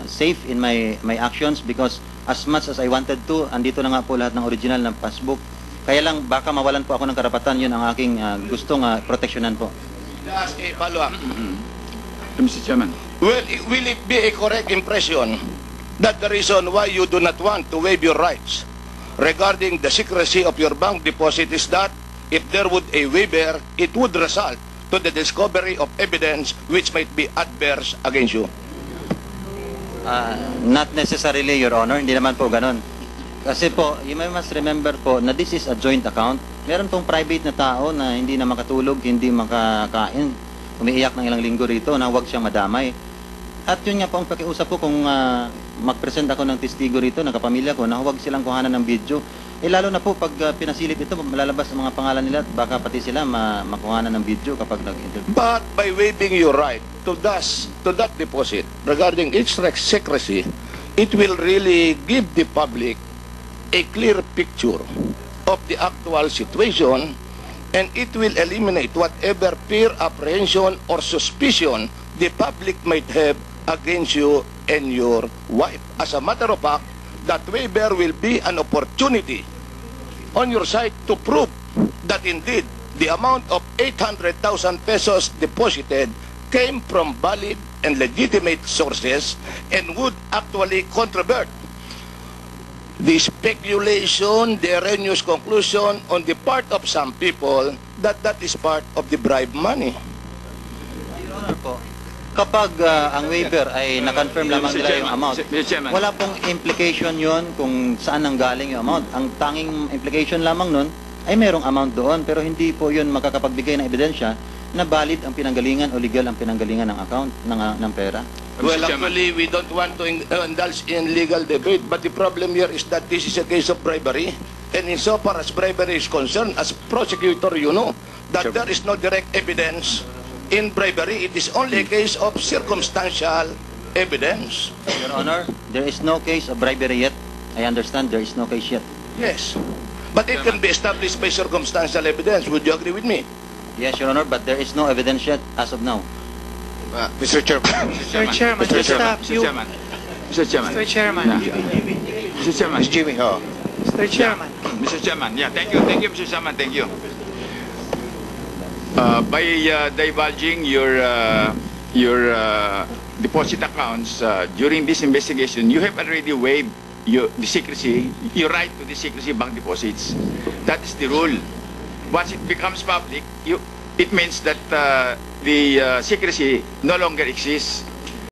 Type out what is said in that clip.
safe in my actions because as much as I wanted to, andito na nga po lahat ng original ng passbook. Kaya lang baka mawalan po ako ng karapatan, yun ang aking gustong proteksyonan po. Last follow-up. Mr. Chairman. Will it be a correct impression that the reason why you do not want to waive your rights regarding the secrecy of your bank deposit is that if there would a waiver, it would result to the discovery of evidence which might be adverse against you? Not necessarily, Your Honor. Hindi naman po ganun. Kasi po, you must remember po na this is a joint account. Meron pong private na tao na hindi na makatulog, hindi makakain, umiiyak ng ilang linggo rito na huwag siyang madamay. At yun nga po ang pakiusap ko kung mag-present ako ng testigo rito, ng kapamilya ko, na huwag silang kuhanan ng video. Lalo na po pag pinasilip ito, malalabas ang mga pangalan nila at baka pati sila makuhanan ng video kapag nag-interview. But by waiving your right to that deposit regarding its secrecy, it will really give the public a clear picture of the actual situation, and it will eliminate whatever fear, apprehension, or suspicion the public might have against you and your wife. As a matter of fact, that waiver will be an opportunity on your side to prove that indeed the amount of 800,000 pesos deposited came from valid and legitimate sources and would actually controvert the speculation, the erroneous conclusion on the part of some people that that is part of the bribe money. Your Honor po, kapag ang waiver ay na-confirm lamang nila yung amount, wala pong implication yon kung saan nanggaling yung amount. Ang tanging implication lamang nun ay merong amount doon, pero hindi po yun makakapagbigay ng ebidensya na valid ang pinanggalingan o legal ang pinanggalingan ng account ng pera. Well, actually, we don't want to indulge in legal debate, but the problem here is that this is a case of bribery. And insofar as bribery is concerned, as prosecutor, you know that there is no direct evidence in bribery. It is only a case of circumstantial evidence. Your Honor, there is no case of bribery yet. I understand there is no case yet. Yes. But it can be established by circumstantial evidence. Would you agree with me? Yes, Your Honor, but there is no evidence yet as of now. Mr. Chairman. Mr. Chairman, just stop you. Mr. Chairman. Mr. Chairman. Mr. Chairman. Ms. Jimmy Ho. Mr. Chairman. Mr. Chairman. Yeah, thank you, Mr. Chairman. Thank you. By divulging your deposit accounts during this investigation, you have already waived your right to the secrecy bank deposits. That is the rule. Once it becomes public, it means that the secrecy no longer exists.